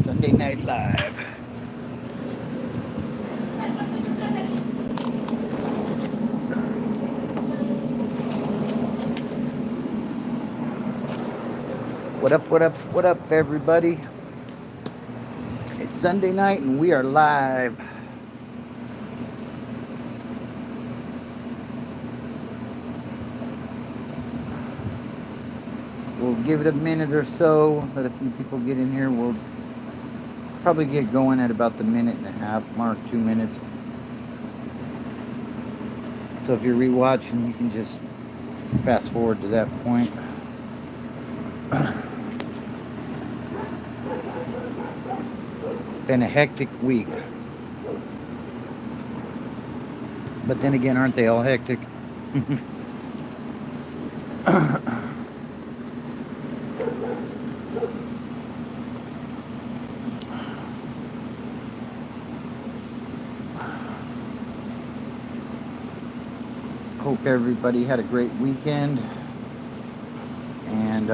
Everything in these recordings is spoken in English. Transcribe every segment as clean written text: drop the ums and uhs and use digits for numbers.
Sunday Night Live. What up, what up, what up, everybody? It's Sunday night and we are live. We'll give it a minute or so, let a few people get in here. We'll probably get going at about the minute and a half mark, 2 minutes. So if you're rewatching, you can just fast forward to that point. Been a hectic week. But then again, aren't they all hectic? Hope everybody had a great weekend. And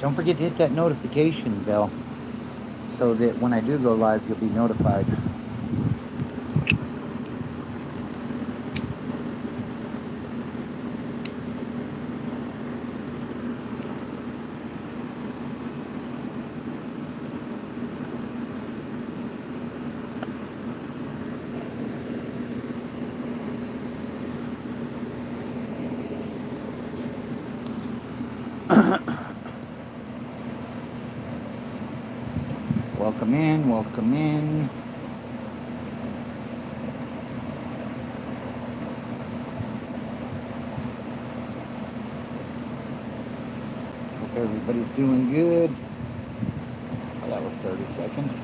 don't forget to hit that notification bell so that when I do go live, you'll be notified. Welcome in, welcome in. Hope everybody's doing good. Oh, that was 30 seconds.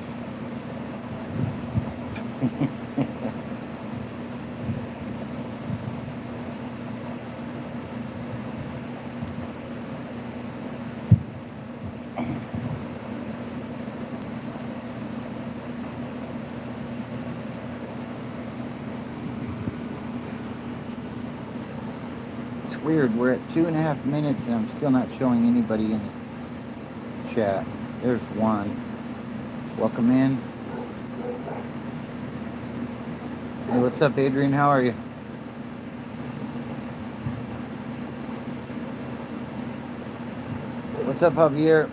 It's weird, we're at 2.5 minutes and I'm still not showing anybody in the chat. There's one. Welcome in. Hey, what's up, Adrian? How are you? What's up, Javier?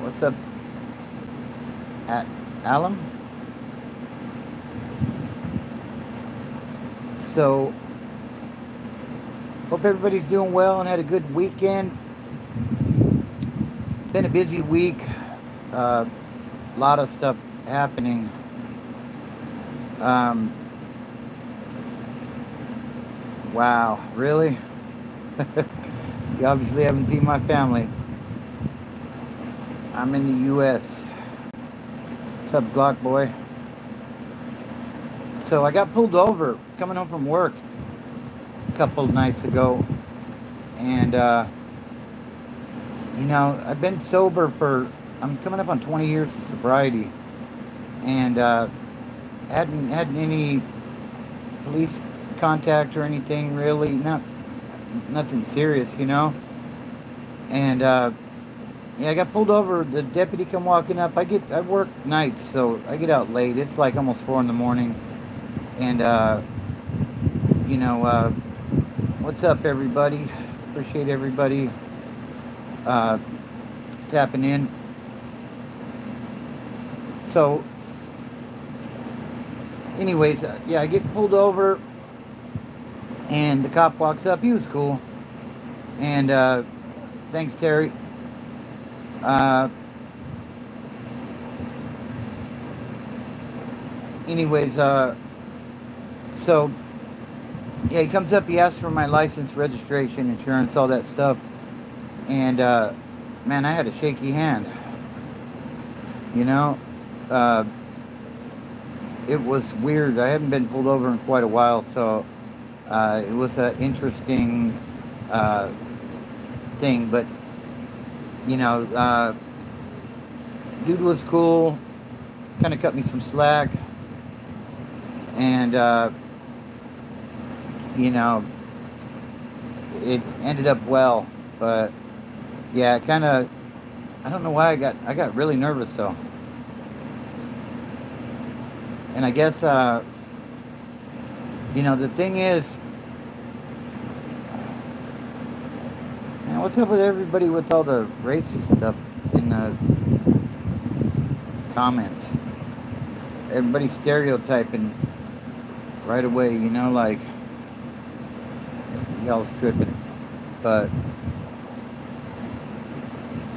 What's up, Alan? So, hope everybody's doing well and had a good weekend. Been a busy week. A lot of stuff happening. Wow, really? You obviously haven't seen my family. I'm in the U.S. What's up, Glock boy? So I got pulled over coming home from work a couple of nights ago. And, you know, I've been sober I'm coming up on 20 years of sobriety. And hadn't had any police contact or anything really. Nothing serious, you know. And yeah, I got pulled over. The deputy come walking up. I work nights, so I get out late. It's like almost 4 in the morning. And you know, what's up, everybody? Appreciate everybody tapping in. So, anyways, yeah, I get pulled over, and the cop walks up. He was cool, and thanks, Terry. Anyways, so yeah, he comes up. He asks for my license, registration, insurance, all that stuff, and man, I had a shaky hand. You know, it was weird. I haven't been pulled over in quite a while, so it was an interesting thing. But you know, dude was cool. Kind of cut me some slack, and you know, it ended up well, but yeah, it kind of. I don't know why I got really nervous though, and I guess the thing is, man, what's up with everybody with all the racist stuff in the comments? Everybody stereotyping right away, like y'all stripping. But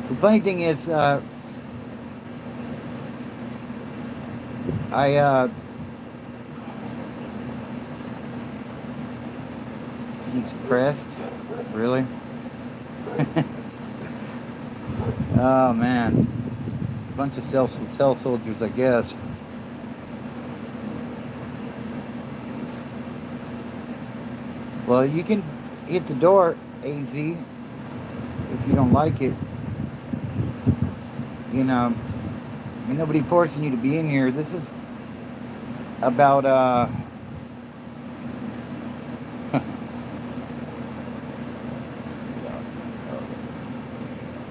the funny thing is, I he's pressed, really. Oh man, bunch of cell soldiers, I guess. Well, you can hit the door, AZ, if you don't like it. Ain't nobody forcing you to be in here. This is about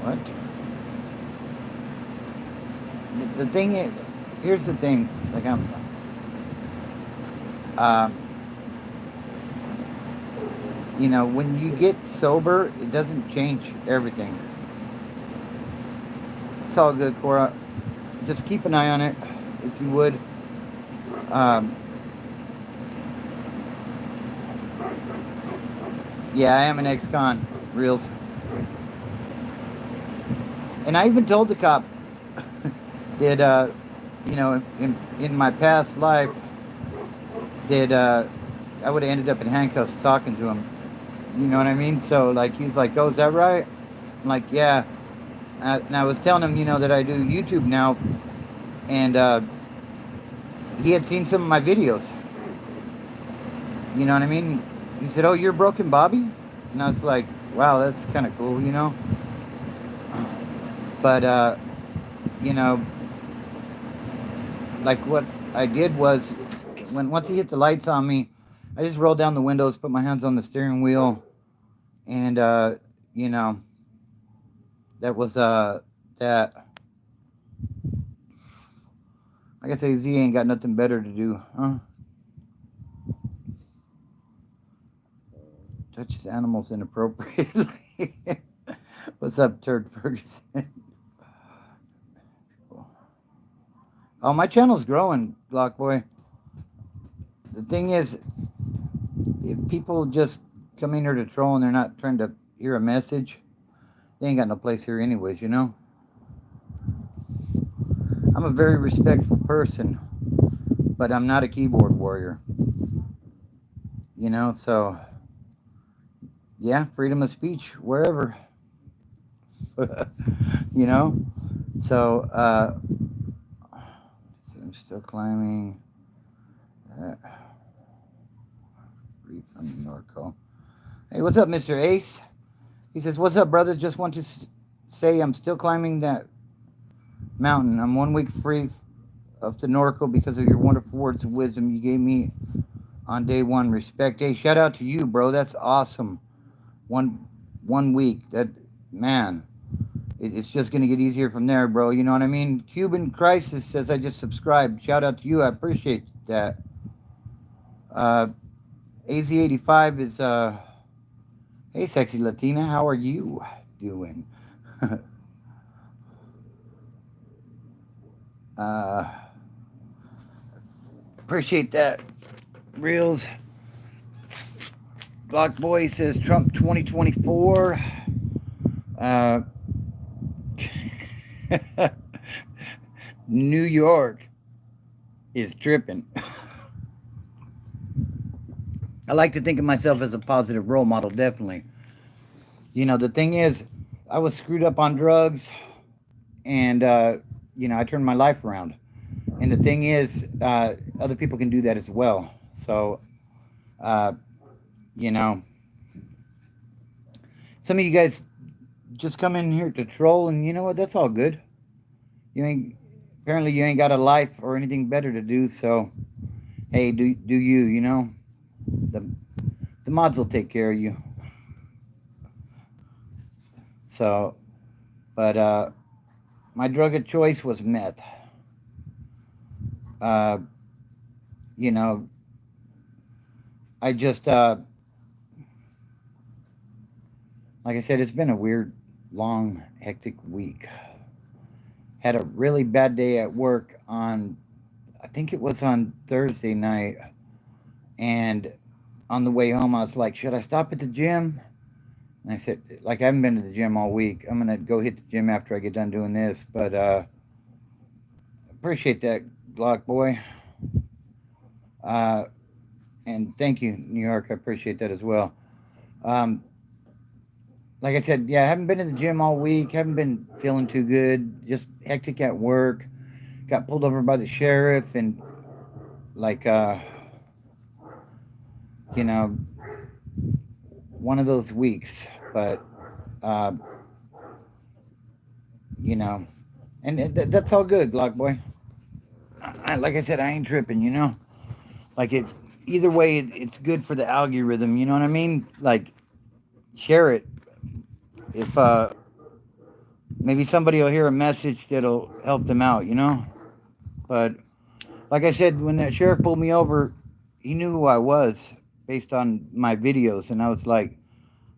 what? The thing is, here's the thing. It's like uh, when you get sober, it doesn't change everything. It's all good, Cora. Just keep an eye on it, if you would. Um, yeah, I am an ex-con, reals. And I even told the cop that, in my past life, that I would have ended up in handcuffs talking to him. You know what I mean? So, like, he's like, oh, is that right? I'm like, yeah. And I was telling him, that I do YouTube now, and he had seen some of my videos. You know what I mean? He said, oh, you're Broken Bobby? And I was like, wow, that's kind of cool, But, like what I did was, once he hit the lights on me, I just rolled down the windows, put my hands on the steering wheel, and, you know, that was, that. I guess AZ ain't got nothing better to do, huh? Touches animals inappropriately. What's up, Turd Ferguson? Oh, my channel's growing, Glock Boy. The thing is, if people just come in here to troll and they're not trying to hear a message, they ain't got no place here anyways, I'm a very respectful person, but I'm not a keyboard warrior. So yeah, freedom of speech wherever. you know. So I'm still climbing. Read from Norco. Hey, what's up, Mr. Ace? He says, "What's up, brother? Just want to say I'm still climbing that mountain. I'm 1 week free of the Norco because of your wonderful words of wisdom you gave me on day one. Respect. Hey, shout out to you, bro. That's awesome. One week. That, man, it's just gonna get easier from there, bro. You know what I mean? Cuban Crisis says I just subscribed. Shout out to you. I appreciate that. AZ85 is hey, sexy Latina, how are you doing? Appreciate that. Reels. Glock Boy says Trump 2024. New York is tripping. I like to think of myself as a positive role model, definitely. The thing is, I was screwed up on drugs, and I turned my life around. And the thing is, other people can do that as well. So, you know, some of you guys just come in here to troll, and you know what? That's all good. Apparently you ain't got a life or anything better to do. So, hey, do you? The mods will take care of you. So, but my drug of choice was meth. Uh, you know, I just like I said, it's been a weird, long, hectic week. Had a really bad day at work on, I think it was on Thursday night, and on the way home, I was like, should I stop at the gym? And I said, like, I haven't been to the gym all week. I'm gonna go hit the gym after I get done doing this. But appreciate that, Glock boy. Uh, and thank you, New York. I appreciate that as well. Um, like I said, yeah, I haven't been to the gym all week. Haven't been feeling too good. Just hectic at work. Got pulled over by the sheriff, and like, you know, one of those weeks. But uh, you know, and that's all good, Glock boy. Like I said, I ain't tripping. Like it. Either way, it's good for the algorithm. You know what I mean? Like, share it. If maybe somebody will hear a message that'll help them out. But like I said, when that sheriff pulled me over, he knew who I was based on my videos, and I was like,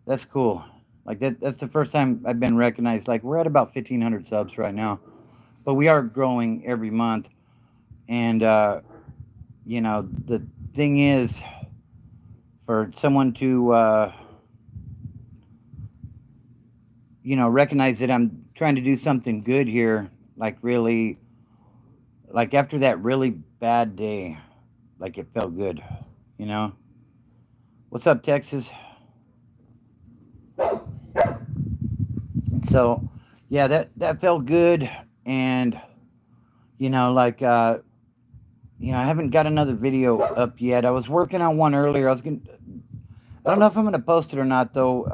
"That's cool." Like that's the first time I've been recognized. Like we're at about 1,500 subs right now, but we are growing every month. And the thing is, for someone to recognize that I'm trying to do something good here, like really, like after that really bad day, like it felt good. You know, what's up, Texas? So, yeah, that felt good, and like I haven't got another video up yet. I was working on one earlier. I don't know if I'm gonna post it or not though.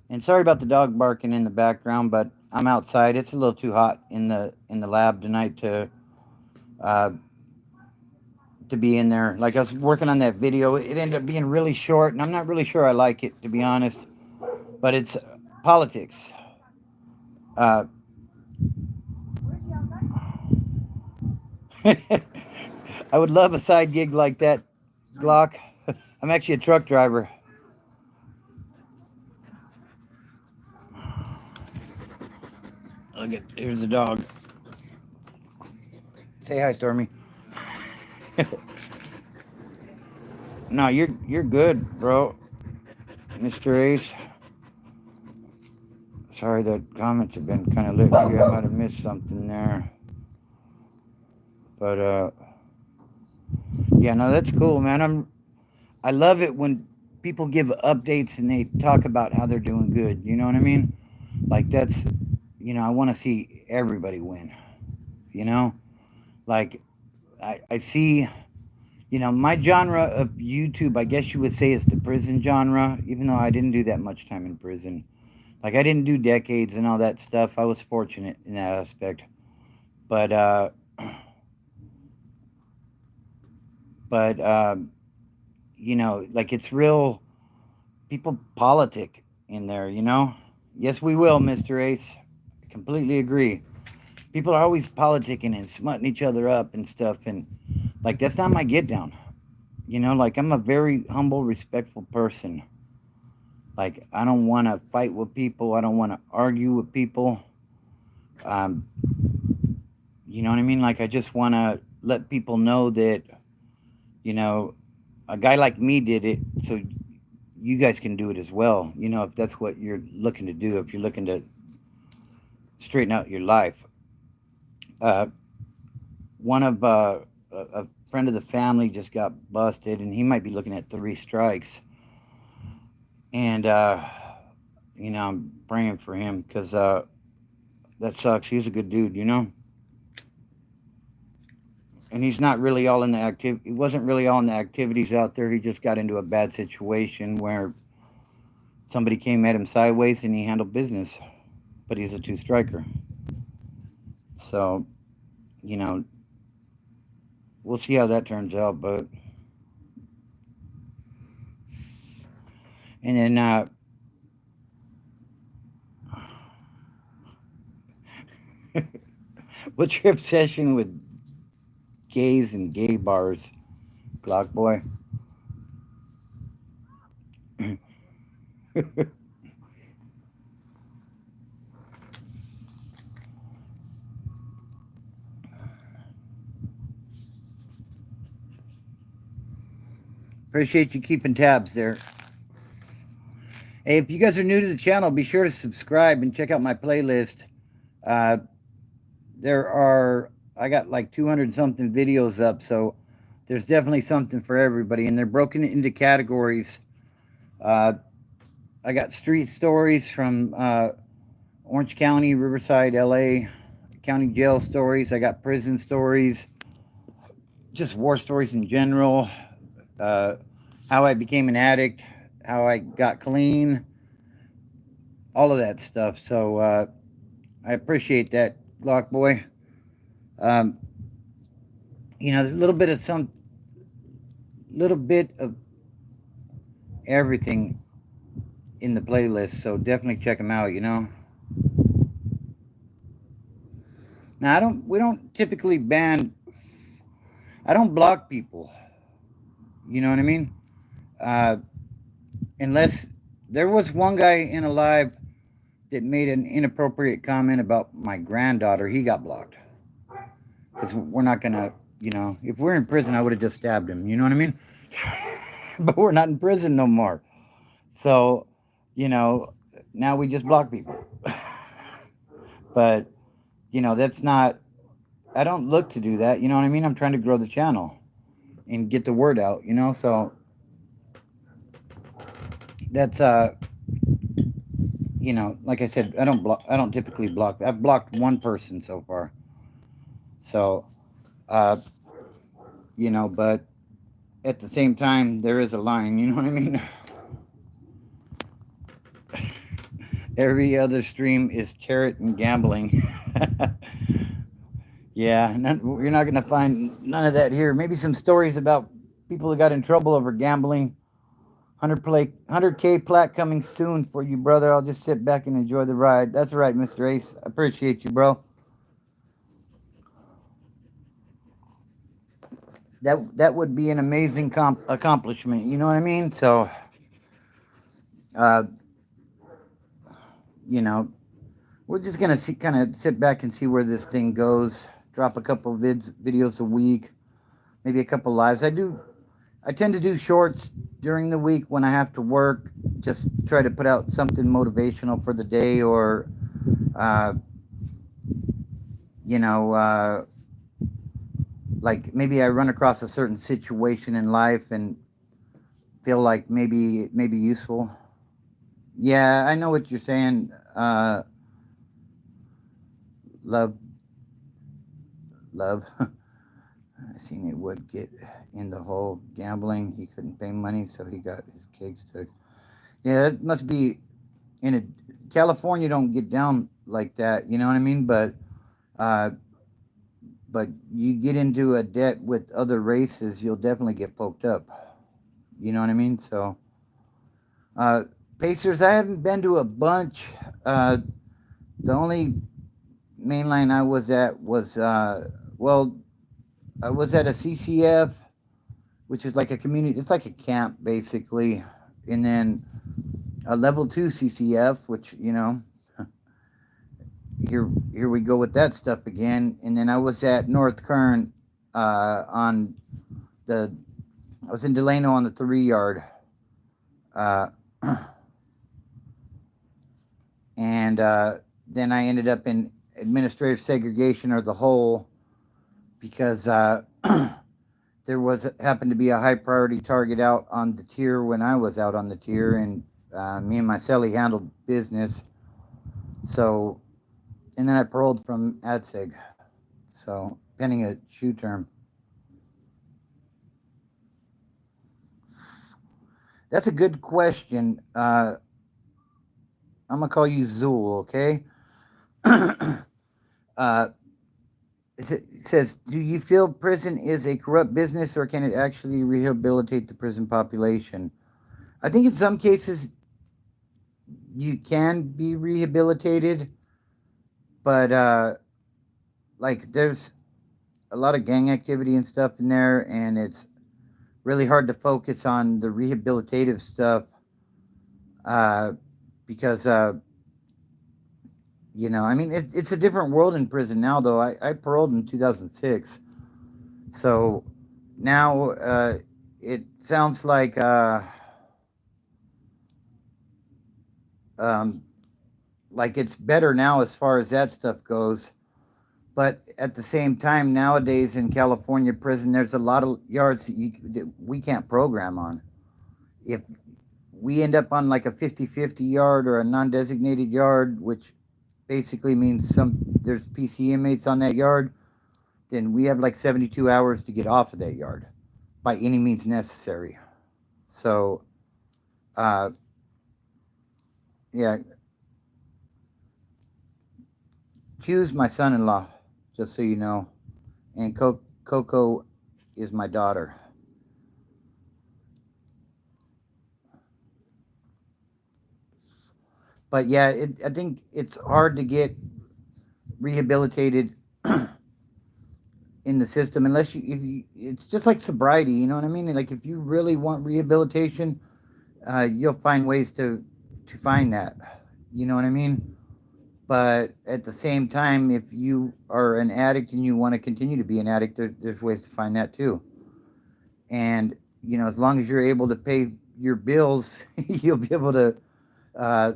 And sorry about the dog barking in the background, but I'm outside. It's a little too hot in the lab tonight uh, to be in there. Like I was working on that video. It ended up being really short, and I'm not really sure I like it, to be honest. But it's politics. Uh, I would love a side gig like that, Glock. I'm actually a truck driver. Look at here's the dog. Say hi, Stormy. No, you're good, bro, Mr. Ace. Sorry that comments have been kind of lit. Maybe I might have missed something there. But yeah, no, that's cool, man. I love it when people give updates and they talk about how they're doing good. You know what I mean? Like that's, I want to see everybody win. You know, like I see, my genre of YouTube, I guess you would say, is the prison genre. Even though I didn't do that much time in prison, like I didn't do decades and all that stuff. I was fortunate in that aspect, but but like it's real people politic in there. Yes, we will, Mr. Ace. I completely agree. People are always politicking and smutting each other up and stuff, and like that's not my get down. Like I'm a very humble, respectful person. Like I don't want to fight with people. I don't want to argue with people. Um, you know what I mean? Like I just want to let people know that you know a guy like me did it, so you guys can do it as well. If that's what you're looking to do, if you're looking to straighten out your life. Uh, one of a friend of the family just got busted, and he might be looking at 3 strikes. And I'm praying for him because that sucks. He's a good dude, and he's not really all in the active. He wasn't really all in the activities out there. He just got into a bad situation where somebody came at him sideways, and he handled business. But he's a 2 striker, so you know we'll see how that turns out. But and then What's your obsession with gays and gay bars, Glock Boy? Appreciate you keeping tabs there. Hey, if you guys are new to the channel, be sure to subscribe and check out my playlist. Uh, there are, I got like 200 something videos up, so there's definitely something for everybody, and they're broken into categories. Uh, I got street stories from Orange County, Riverside, LA, county jail stories. I got prison stories, just war stories in general, uh, how I became an addict, how I got clean, all of that stuff. So I appreciate that, Glock Boy. Um, a little bit of everything in the playlist. So definitely check them out. Now we don't typically ban. I don't block people. You know what I mean? Uh, unless there was one guy in a live that made an inappropriate comment about my granddaughter, he got blocked. Because we're not gonna, if we're in prison, I would have just stabbed him. You know what I mean? But we're not in prison no more. So, you know, now we just block people. But, that's not, I don't look to do that. You know what I mean? I'm trying to grow the channel and get the word out. So that's, like I said, I don't typically block. I've blocked one person so far. So, uh, but at the same time, there is a line. You know what I mean? Every other stream is tarot and gambling. Yeah, you're not going to find none of that here. Maybe some stories about people who got in trouble over gambling. 100K plaque coming soon for you, brother. I'll just sit back and enjoy the ride. That's right, Mr. Ace. I appreciate you, bro. That would be an amazing accomplishment. You know what I mean? So, uh, you know, we're just gonna kind of sit back and see where this thing goes. Drop a couple videos a week, maybe a couple lives. I tend to do shorts during the week when I have to work. Just try to put out something motivational for the day, or, uh, you know, uh, like maybe I run across a certain situation in life and feel like maybe it may be useful. Yeah, I know what you're saying. Love, love. I seen it would get in the whole gambling. He couldn't pay money, so he got his cakes took. Yeah, that must be in a California. Don't get down like that. You know what I mean? Uh, but you get into a debt with other races, you'll definitely get poked up. You know what I mean? So, uh, Pacers, I haven't been to a bunch. Uh, the only main line I was at was, well, I was at a CCF, which is like a community, it's like a camp basically. And then a level 2 CCF, which, here we go with that stuff again. And then I was at North Kern on the, I was in Delano on the 3 yard. Uh, and then I ended up in administrative segregation, or the hole, because there was happened to be a high priority target out on the tier when I was out on the tier, and me and my celly handled business. So, and then I paroled from ADSEG. So, pending a shoe term. That's a good question. I'm gonna call you Zool, okay? It says, do you feel prison is a corrupt business, or can it actually rehabilitate the prison population? I think in some cases you can be rehabilitated, but like there's a lot of gang activity and stuff in there, and it's really hard to focus on the rehabilitative stuff uh, because I mean, it's a different world in prison now. Though I paroled in 2006, so now it sounds um, like it's better now as far as that stuff goes. But at the same time, nowadays in California prison, there's a lot of yards that we can't program on. If we end up on like a 50-50 yard or a non-designated yard, which basically means there's PC inmates on that yard, then we have like 72 hours to get off of that yard by any means necessary. So, uh, yeah, Q's my son-in-law, just so you know, and Coco is my daughter. But yeah, I think it's hard to get rehabilitated in the system unless if you it's just like sobriety, you know what I mean? Like if you really want rehabilitation, you'll find ways to find that. You know what I mean? But at the same time, if you are an addict and you want to continue to be an addict, there's ways to find that too. And as long as you're able to pay your bills, you'll be able to uh,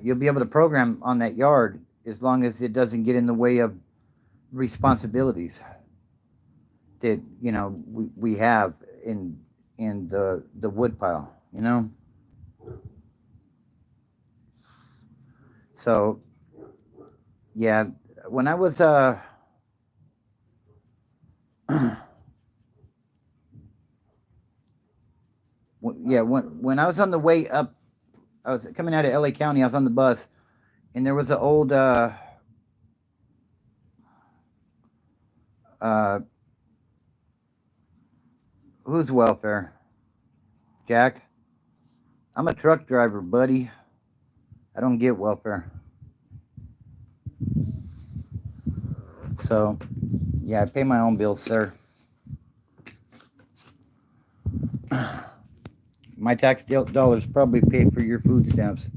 you'll be able to program on that yard as long as it doesn't get in the way of responsibilities that we have in the wood pile. So yeah, when I was yeah, when I was on the way up, I was coming out of LA County. I was on the bus, and there was an old uh, who's welfare, Jack. I'm a truck driver, buddy. I don't get welfare. So yeah, I pay my own bills, sir. My tax dollars probably pay for your food stamps.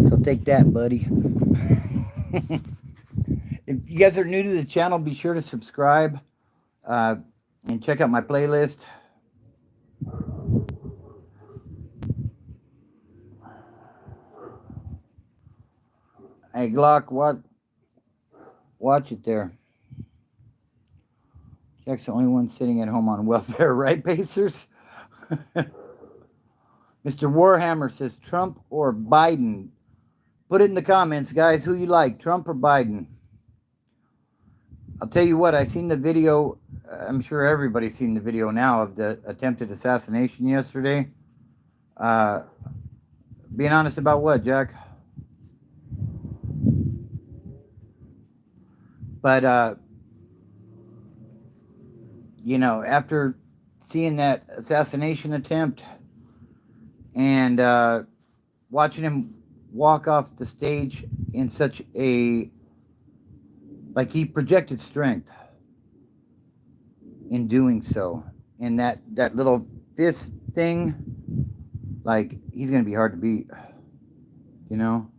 So take that, buddy. If you guys are new to the channel, be sure to subscribe uh, and check out my playlist. Hey, Glock, watch it there. Jack's the only one sitting at home on welfare, right, Pacers? Mr. Warhammer says Trump or Biden. Put it in the comments, guys, who you like, Trump or Biden. I'll tell you what, I seen the video. I'm sure everybody's seen the video now of the attempted assassination yesterday. Uh, being honest about what, Jack? But, after seeing that assassination attempt and watching him walk off the stage in such like he projected strength in doing so. And that little fist thing, like he's going to be hard to beat, you know?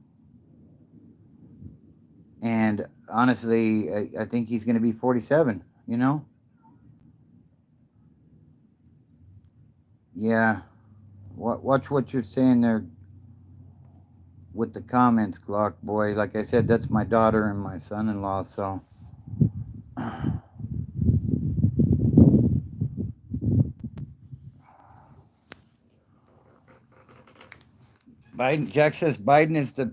And honestly, I think he's going to be 47, you know? Yeah. Watch what you're saying there with the comments, Glock boy. Like I said, that's my daughter and my son-in-law, so Jack says Biden is the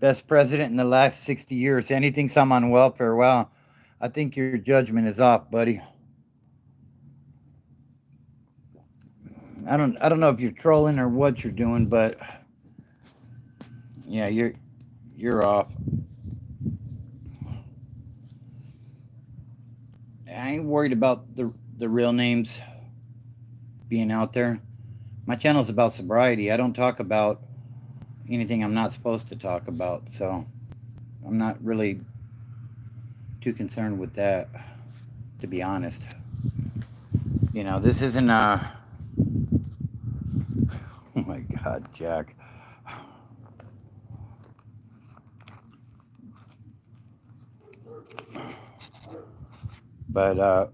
best president in the last 60 years. And he thinks I'm on welfare. Well, I think your judgment is off, buddy. I don't know if you're trolling or what you're doing, but yeah, you're off. I ain't worried about the real names being out there. My channel's about sobriety. I don't talk about anything I'm not supposed to talk about, so I'm not really too concerned with that, to be honest. This isn't oh my God, Jack. But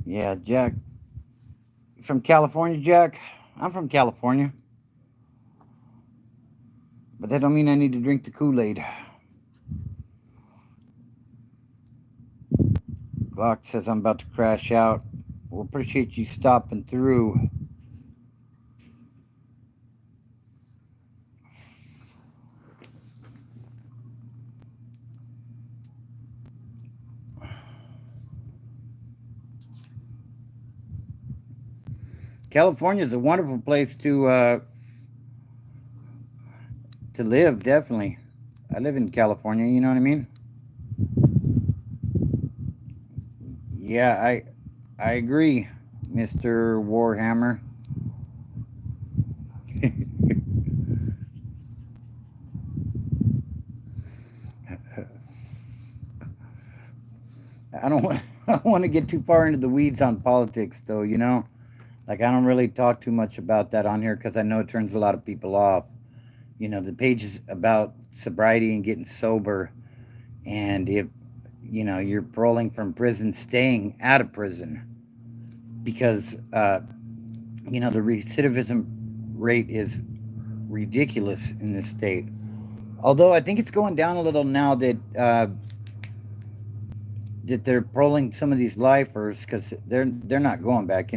yeah, Jack, from California, Jack. I'm from California, but that don't mean I need to drink the Kool-Aid. Glock says I'm about to crash out. We'll appreciate you stopping through. California is a wonderful place to live. Definitely, I live in California. You know what I mean? Yeah, I agree, Mister Warhammer. I don't want I don't want to get too far into the weeds on politics, though. Like I don't really talk too much about that on here because I know it turns a lot of people off. The page is about sobriety and getting sober, and if you're paroling from prison, staying out of prison, because the recidivism rate is ridiculous in this state. Although I think it's going down a little now that they're paroling some of these lifers because they're not going back.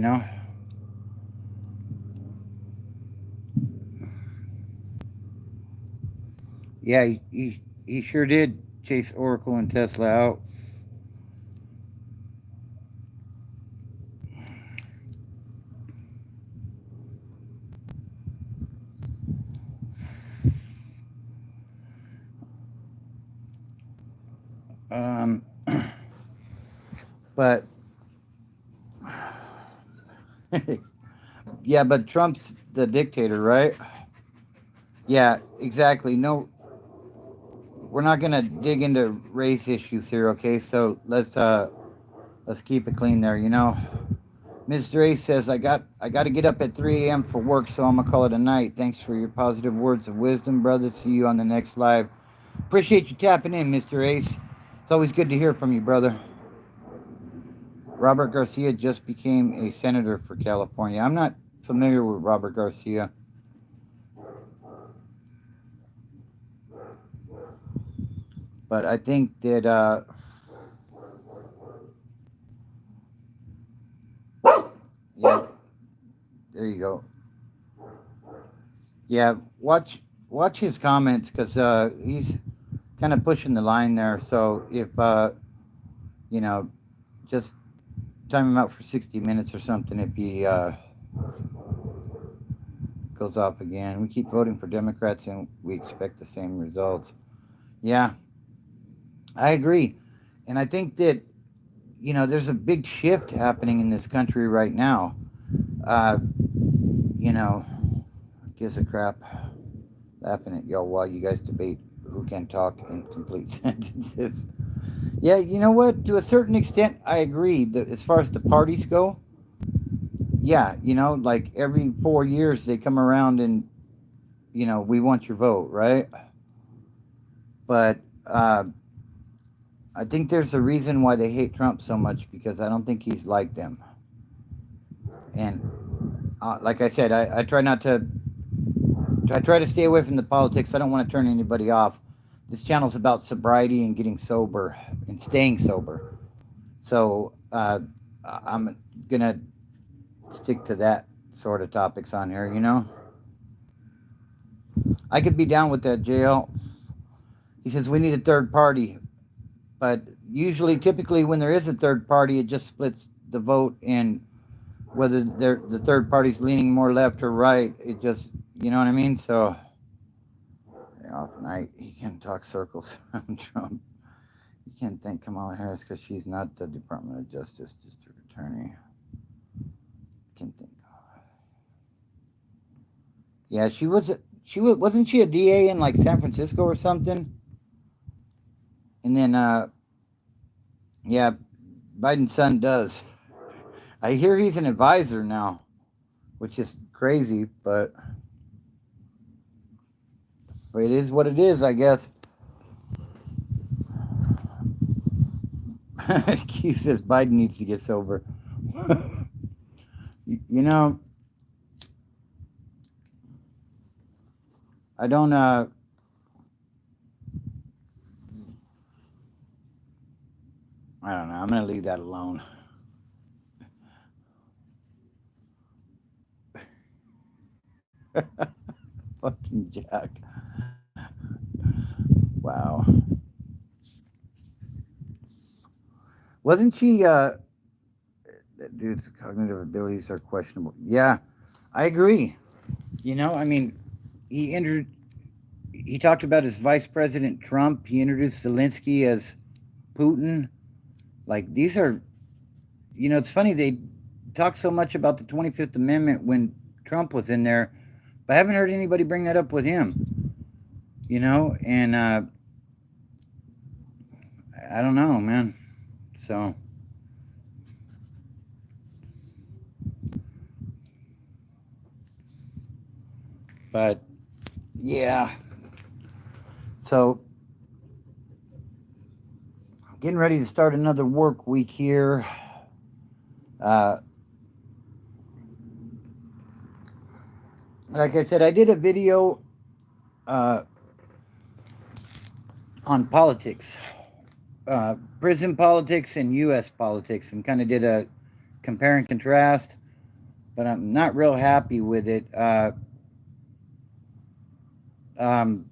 Yeah, he sure did chase Oracle and Tesla out. Um, but yeah, but Trump's the dictator, right? Yeah, exactly. No, we're not gonna dig into race issues here, okay? So let's keep it clean there. Mr. A says I got to get up at 3 a.m. for work, so I'm gonna call it a night. Thanks for your positive words of wisdom, brother. See you on the next live. Appreciate you tapping in, Mr. Ace. It's always good to hear from you, brother. Robert Garcia just became a senator for California. I'm not familiar with Robert Garcia. But I think that yeah, there you go. Yeah, watch his comments because he's kind of pushing the line there. So if you know, just time him out for 60 minutes or something. If he goes off again, we keep voting for Democrats and we expect the same results. Yeah, I agree, and I think that there's a big shift happening in this country right now. Uh, you know, gives a crap laughing at y'all while you guys debate who can talk in complete sentences. Yeah, you know what? To a certain extent, I agree. That as far as the parties go, yeah, like every 4 years they come around and we want your vote, right? But I think there's a reason why they hate Trump so much because I don't think he's like them. And like I said, I try not to. I try to stay away from the politics. I don't want to turn anybody off. This channel's about sobriety and getting sober and staying sober. So I'm gonna stick to that sort of topics on here. I could be down with that, JL. He says we need a third party, but usually, typically, when there is a third party, it just splits the vote, and whether the third party's leaning more left or right, it just, you know what I mean. So off night, he can talk circles around Trump. You can't thank Kamala Harris because she's not the Department of Justice District Attorney. Can't think. Yeah, she was. Wasn't she a DA in like San Francisco or something? And then, yeah, Biden's son does. I hear he's an advisor now, which is crazy, but it is what it is, I guess. Q says Biden needs to get sober. You know, I don't. I don't know. I'm gonna leave that alone. Fucking Jack. Wow. Wasn't she? That dude's cognitive abilities are questionable. Yeah, I agree. I mean, he entered. He talked about his vice president Trump. He introduced Zelensky as Putin. Like these are, it's funny they talked so much about the 25th Amendment when Trump was in there, but I haven't heard anybody bring that up with him. And I don't know, man. So, but yeah. So, getting ready to start another work week here. Uh, like I said, I did a video uh, on politics, prison politics and U.S. politics, and kind of did a compare and contrast. But I'm not real happy with it. Um,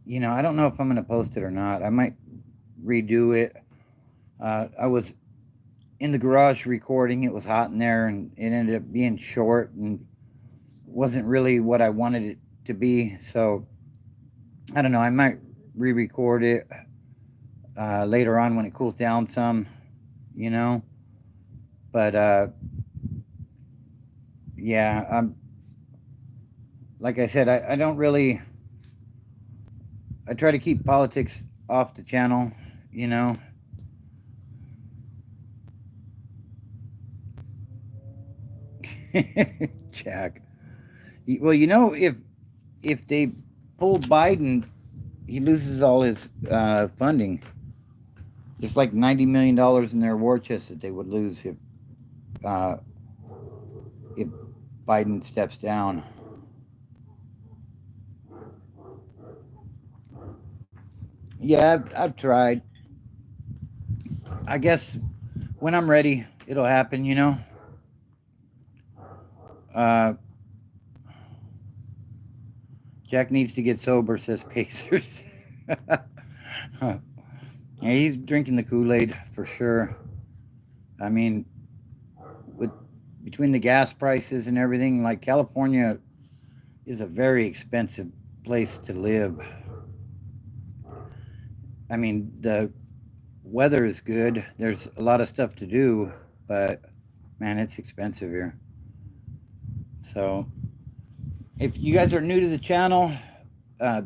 I don't know if I'm going to post it or not. I might redo it. I was in the garage recording. It was hot in there, and it ended up being short and wasn't really what I wanted it to be. So I don't know. I might re-record it later on when it cools down some. You know, but yeah. Like I said, I don't really. I try to keep politics off the channel. You know. Jack. Well, if they pull Biden, he loses all his funding. It's like $90 million in their war chest that they would lose uh, if Biden steps down. Yeah, I've tried. I guess when I'm ready, it'll happen. Uh, Jack needs to get sober, says Pacers. Yeah, he's drinking the Kool-Aid for sure. I mean, with between the gas prices and everything, like California is a very expensive place to live. I mean, the weather is good. There's a lot of stuff to do, but man, it's expensive here. So, if you guys are new to the channel,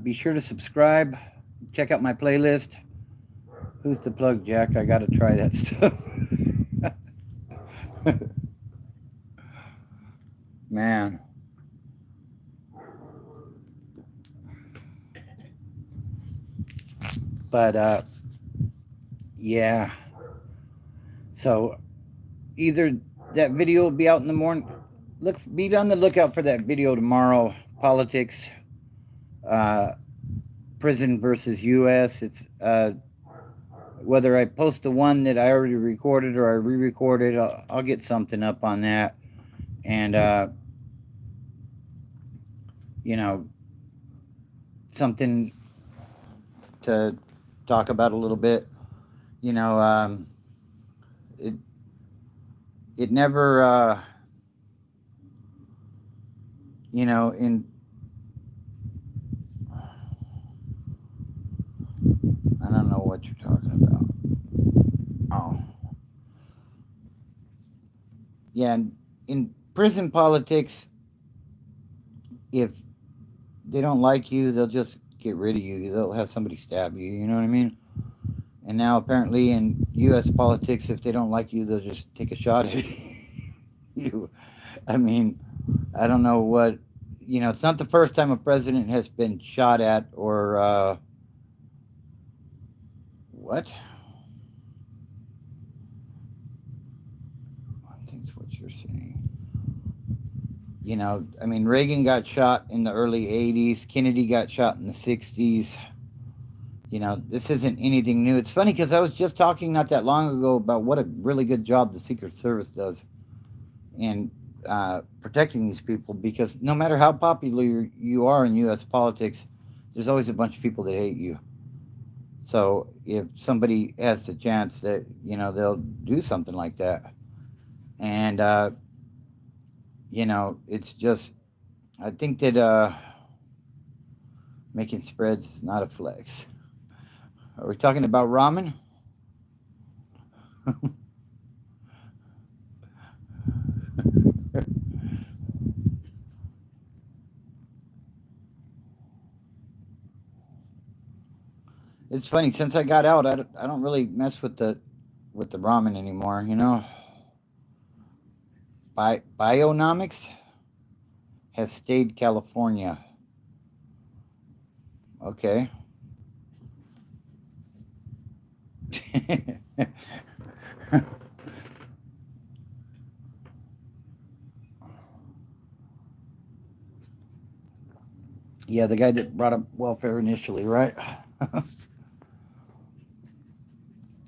be sure to subscribe. Check out my playlist. Who's the plug, Jack? I got to try that stuff. Man. But yeah. So either that video will be out in the morning. Be on the lookout for that video tomorrow. Politics, uh, prison versus U.S. It's whether I post the one that I already recorded or I re-recorded. I'll get something up on that, and you know, something to talk about a little bit. you know, it it never, in I don't know what you're talking about. Oh, yeah, in prison politics, if they don't like you, they'll just get rid of you. They'll have somebody stab you. You know what I mean? And now apparently in U.S. politics, if they don't like you, they'll just take a shot at you. I mean, I don't know what. It's not the first time a president has been shot at or what? I think it's what you're saying. I mean, Reagan got shot in the early 80s, Kennedy got shot in the 60s. This isn't anything new. It's funny because I was just talking not that long ago about what a really good job the Secret Service does in protecting these people because no matter how popular you are in U.S. politics, there's always a bunch of people that hate you. So if somebody has the chance that, they'll do something like that. And, it's just, I think that making spreads is not a flex. Are we talking about ramen? It's funny since I got out, I don't really mess with the ramen anymore. Bionomics has stayed California. Okay. Yeah, the guy that brought up welfare initially, right?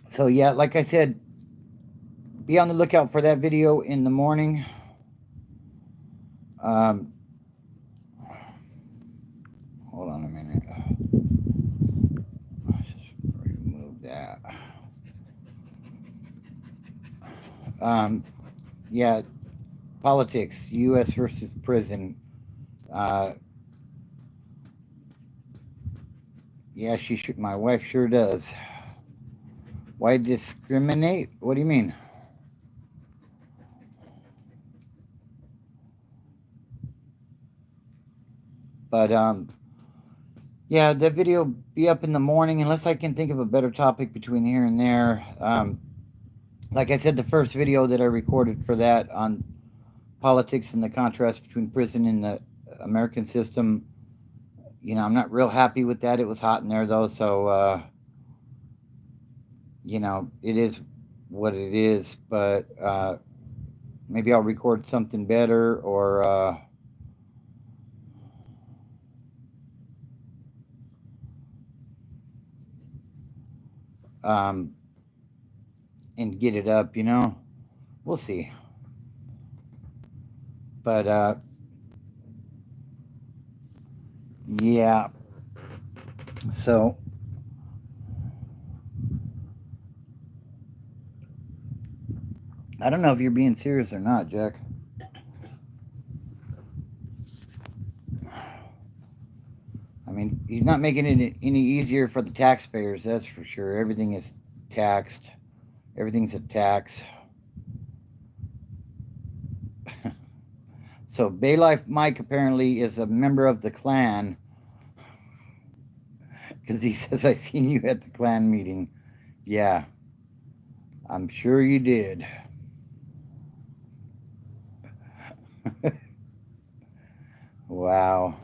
So yeah, like I said, be on the lookout for that video in the morning. Um, hold on a minute. Let's just remove that. Um, yeah, politics, U.S. versus prison. Uh, yeah, my wife sure does. Why discriminate? What do you mean? But yeah, that video will be up in the morning unless I can think of a better topic between here and there. Like I said, the first video that I recorded for that on politics and the contrast between prison and the American system, I'm not real happy with that. It was hot in there though, so it is what it is. But maybe I'll record something better or. Um, and get it up, We'll see. But yeah. So I don't know if you're being serious or not, Jack. I mean, he's not making it any easier for the taxpayers, that's for sure. Everything is taxed. Everything's a tax. So Baylife Mike apparently is a member of the Klan because he says, I seen you at the Klan meeting. Yeah, I'm sure you did. Wow.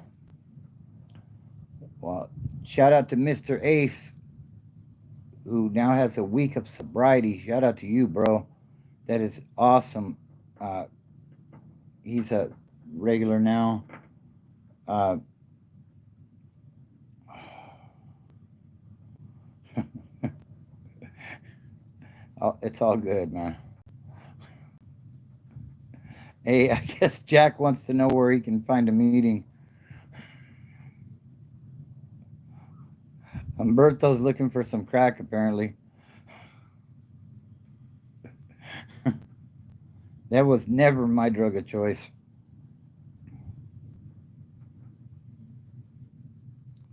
Well, shout out to Mr. Ace, who now has a week of sobriety. Shout out to you, bro. That is awesome. Uh, he's a regular now. Uh, it's all good, man. Hey, I guess Jack wants to know where he can find a meeting. Humberto's looking for some crack, apparently. That was never my drug of choice.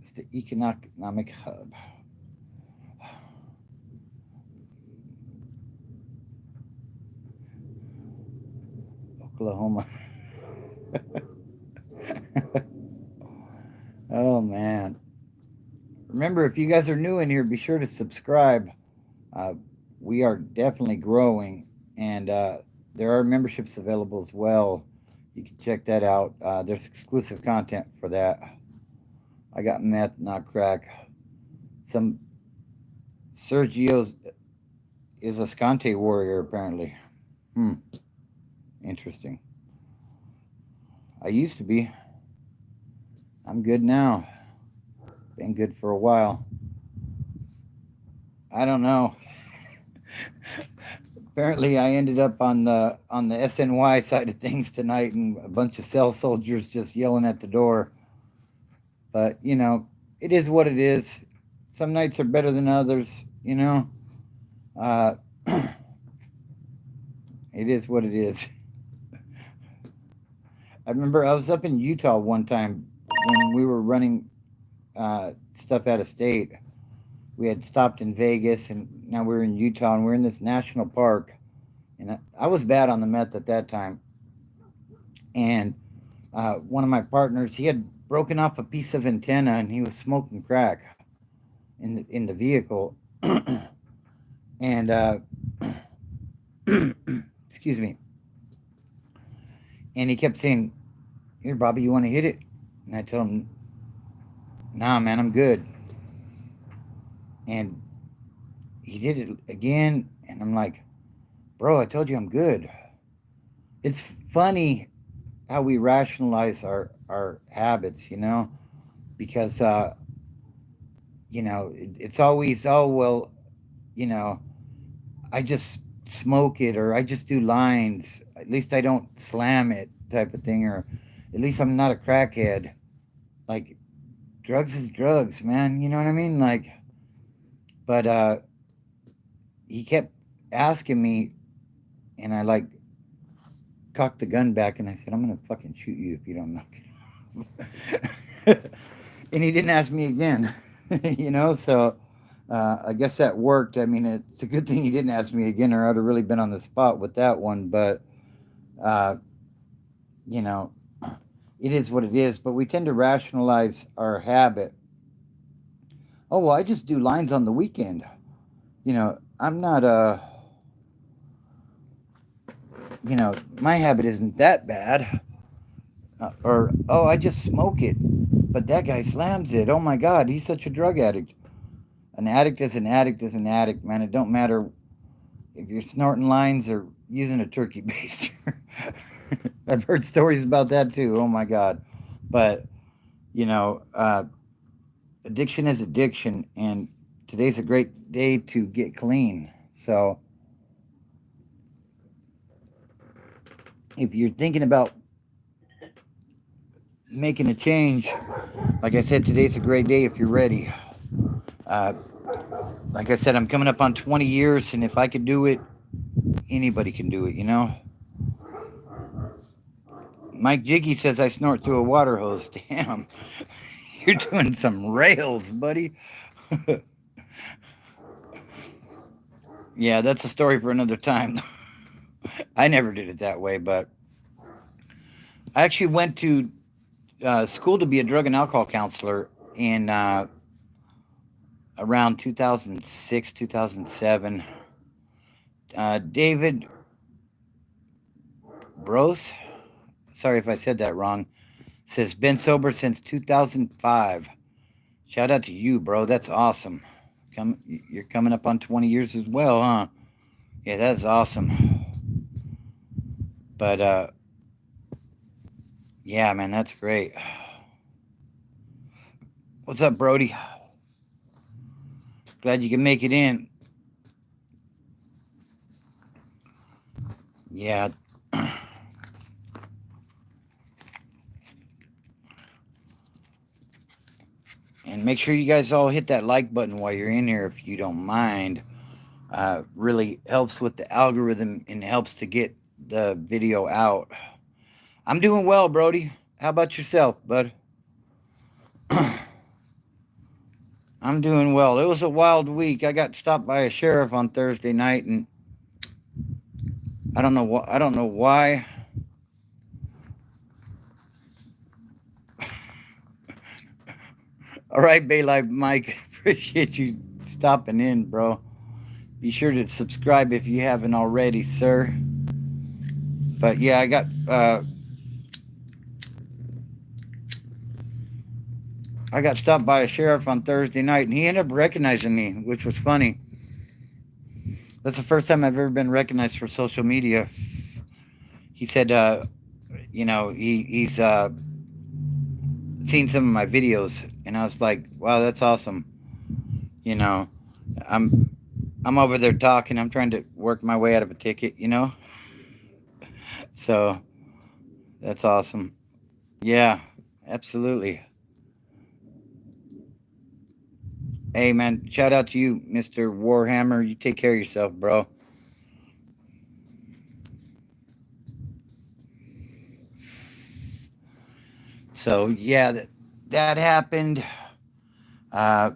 It's the economic hub. Oklahoma. Oh, man. Remember, if you guys are new in here, be sure to subscribe. Uh, we are definitely growing, and there are memberships available as well. You can check that out. There's exclusive content for that. I got meth, not crack. Some Sergio's is a Scante warrior, apparently. Hmm, interesting. I used to be. I'm good now. Been good for a while. I don't know. Apparently, I ended up on the SNY side of things tonight, and a bunch of cell soldiers just yelling at the door. But it is what it is. Some nights are better than others. Uh, it is what it is. I remember I was up in Utah one time when we were running stuff out of state. We had stopped in Vegas, and now we're in Utah, and we're in this national park. And I was bad on the meth at that time. And one of my partners, he had broken off a piece of antenna, and he was smoking crack in the vehicle. And excuse me. And he kept saying, "Here, Bobby, you want to hit it?" And I told him, "Nah, man, I'm good." And he did it again, and I'm like, "Bro, I told you I'm good." It's funny how we rationalize our habits, because it's always, oh well, you know, I just smoke it, or I just do lines. At least I don't slam it, type of thing, or at least I'm not a crackhead. Like, drugs is drugs, man. You know what I mean? Like, but he kept asking me, and I like cocked the gun back, and I said, "I'm gonna fucking shoot you if you don't knock it." And he didn't ask me again, So I guess that worked. I mean, it's a good thing he didn't ask me again, or I'd have really been on the spot with that one. But uh, you know, it is what it is. But we tend to rationalize our habit. Oh well, I just do lines on the weekend. I'm not my habit isn't that bad. Or, oh, I just smoke it, but that guy slams it. Oh my God, he's such a drug addict. An addict is an addict is an addict, man. It don't matter if you're snorting lines or using a turkey baster. I've heard stories about that too. Oh my God. But, you know, uh, addiction is addiction, and today's a great day to get clean. So if you're thinking about making a change, like I said, today's a great day if you're ready. Uh, like I said, I'm coming up on 20 years, and if I could do it, anybody can do it. Mike Jiggy says I snort through a water hose. Damn, you're doing some rails, buddy. Yeah, that's a story for another time. I never did it that way, but I actually went to school to be a drug and alcohol counselor in around 2006, 2007. David Bros, sorry if I said that wrong, says been sober since 2005. Shout out to you, bro. That's awesome. You're coming up on 20 years as well, huh? Yeah, that's awesome. But yeah, man, that's great. What's up, Brody? Glad you can make it in. Yeah. And make sure you guys all hit that like button while you're in here if you don't mind. Really helps with the algorithm and helps to get the video out. I'm doing well, Brody. How about yourself, bud? I'm doing well. It was a wild week. I got stopped by a sheriff on Thursday night, and I don't know what. I don't know why. All right, Bay Life Mike. Appreciate you stopping in, bro. Be sure to subscribe if you haven't already, sir. But yeah, I got stopped by a sheriff on Thursday night, and he ended up recognizing me, which was funny. That's the first time I've ever been recognized for social media. He said, he's seen some of my videos, and I was like, wow, that's awesome. You know, I'm I'm over there talking. I'm trying to work my way out of a ticket. So that's awesome. Yeah, absolutely. Hey, man, shout out to you, Mr. Warhammer. You take care of yourself, bro. So yeah, that happened. Uh,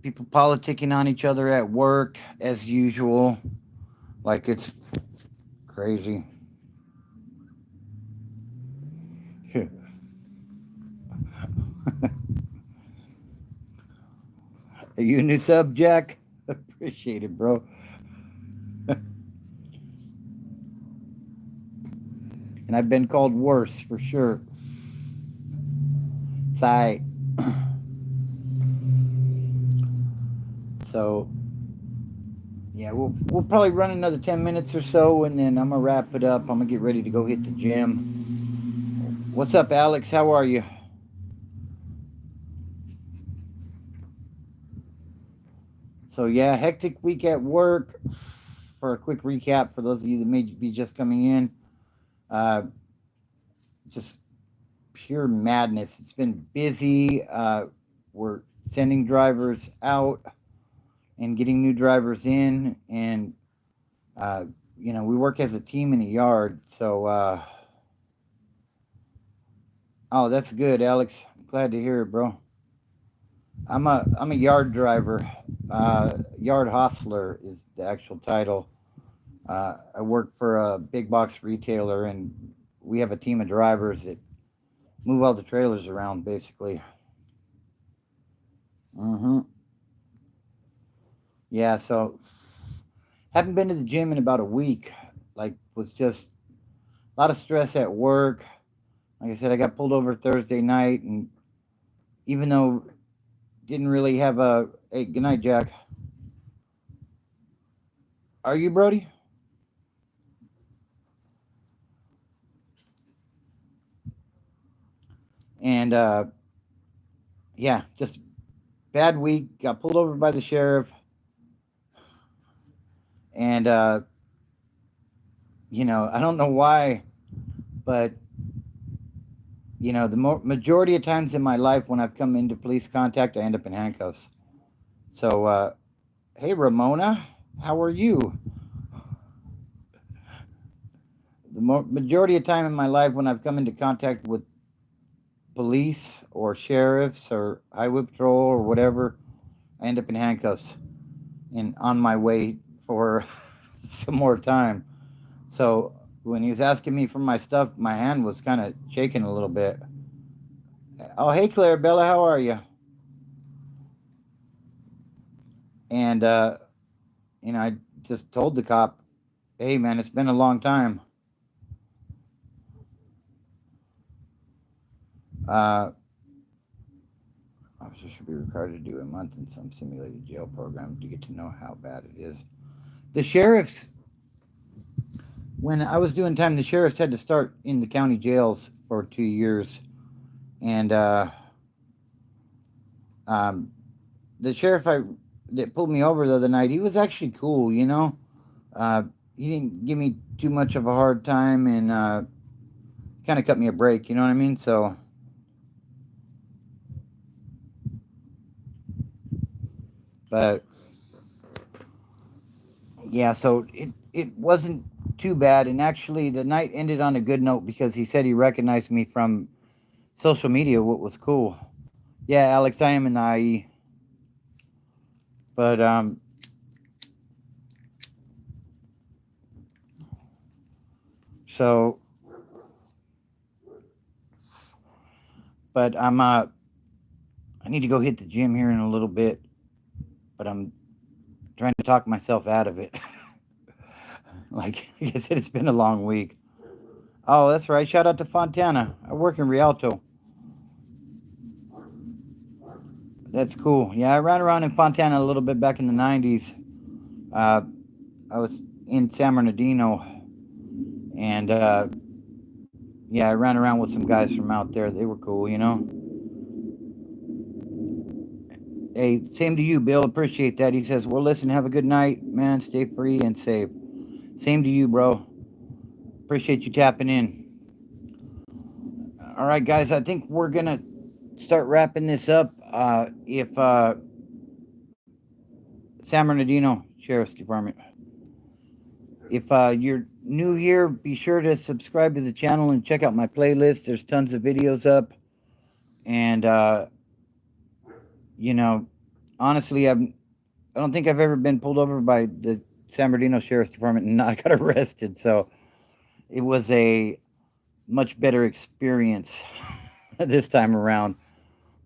People politicking on each other at work as usual. Like it's crazy. Are you a new sub, Jack? Appreciate it, bro. And I've been called worse for sure. Sigh. So yeah, we'll probably run another 10 minutes or so, and then I'm gonna wrap it up. I'm gonna get ready to go hit the gym. What's up, Alex? How are you? So yeah, hectic week at work. For a quick recap, for those of you that may be just coming in, uh, just pure madness. It's been busy. We're sending drivers out and getting new drivers in, and uh, we work as a team in a yard. So, oh, that's good, Alex. Glad to hear it, bro. I'm a yard driver. Yard hostler is the actual title. I work for a big box retailer, and we have a team of drivers that move all the trailers around, basically. hmm Yeah, so haven't been to the gym in about a week. Like, was just a lot of stress at work. Like I said, I got pulled over Thursday night, and even though didn't really have a hey, good night, Jack. Are you Brody? And yeah, just bad week. Got pulled over by the sheriff, and I don't know why, but the majority of times in my life when I've come into police contact, I end up in handcuffs. So, hey, Ramona, how are you? The majority of time in my life when I've come into contact with police or sheriffs or highway patrol or whatever, I end up in handcuffs and on my way for some more time. So when he was asking me for my stuff, my hand was kind of shaking a little bit. Oh, hey, Claire Bella, how are you? And I just told the cop, "Hey, man, it's been a long time. Uh, Officers should be required to do a month in some simulated jail program to get to know how bad it is." The sheriffs, when I was doing time, the sheriffs had to start in the county jails for 2 years, and um, the sheriff that pulled me over the other night, he was actually cool. Uh, he didn't give me too much of a hard time, and kind of cut me a break. You know what I mean? So, but yeah, so it wasn't. too bad. And actually, the night ended on a good note because he said he recognized me from social media, what was cool. Yeah, Alex, I am in the IE. But so but I need to go hit the gym here in a little bit, but I'm trying to talk myself out of it. Like I said, it's been a long week. Oh, that's right. Shout out to Fontana. I work in Rialto. That's cool. Yeah, I ran around in Fontana a little bit back in the 90s. Uh, I was in San Bernardino, and yeah, I ran around with some guys from out there. They were cool, you know. Hey, same to you, Bill. Appreciate that. He says, well, listen, have a good night, man. Stay free and safe. Same to you, bro. Appreciate you tapping in. All right, guys, I think we're going to start wrapping this up. If San Bernardino Sheriff's Department, if you're new here, be sure to subscribe to the channel and check out my playlist. There's tons of videos up. And, you know, honestly, I don't think I've ever been pulled over by the San Bernardino Sheriff's Department and not got arrested. So it was a much better experience this time around.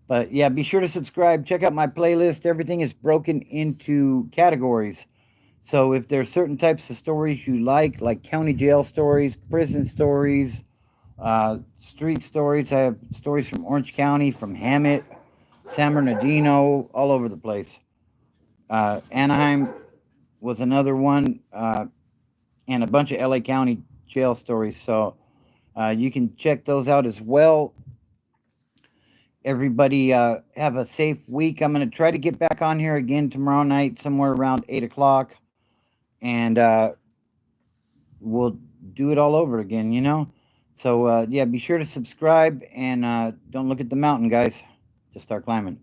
But yeah, be sure to subscribe. Check out my playlist. Everything is broken into categories. So if there's certain types of stories you like county jail stories, prison stories, street stories, I have stories from Orange County, from Hammett, San Bernardino, all over the place. Anaheim was another one, and a bunch of LA County jail stories. So you can check those out as well. Everybody have a safe week. I'm going to try to get back on here again tomorrow night, somewhere around 8 o'clock. And we'll do it all over again, you know? So, yeah, be sure to subscribe and don't look at the mountain, guys. Just start climbing.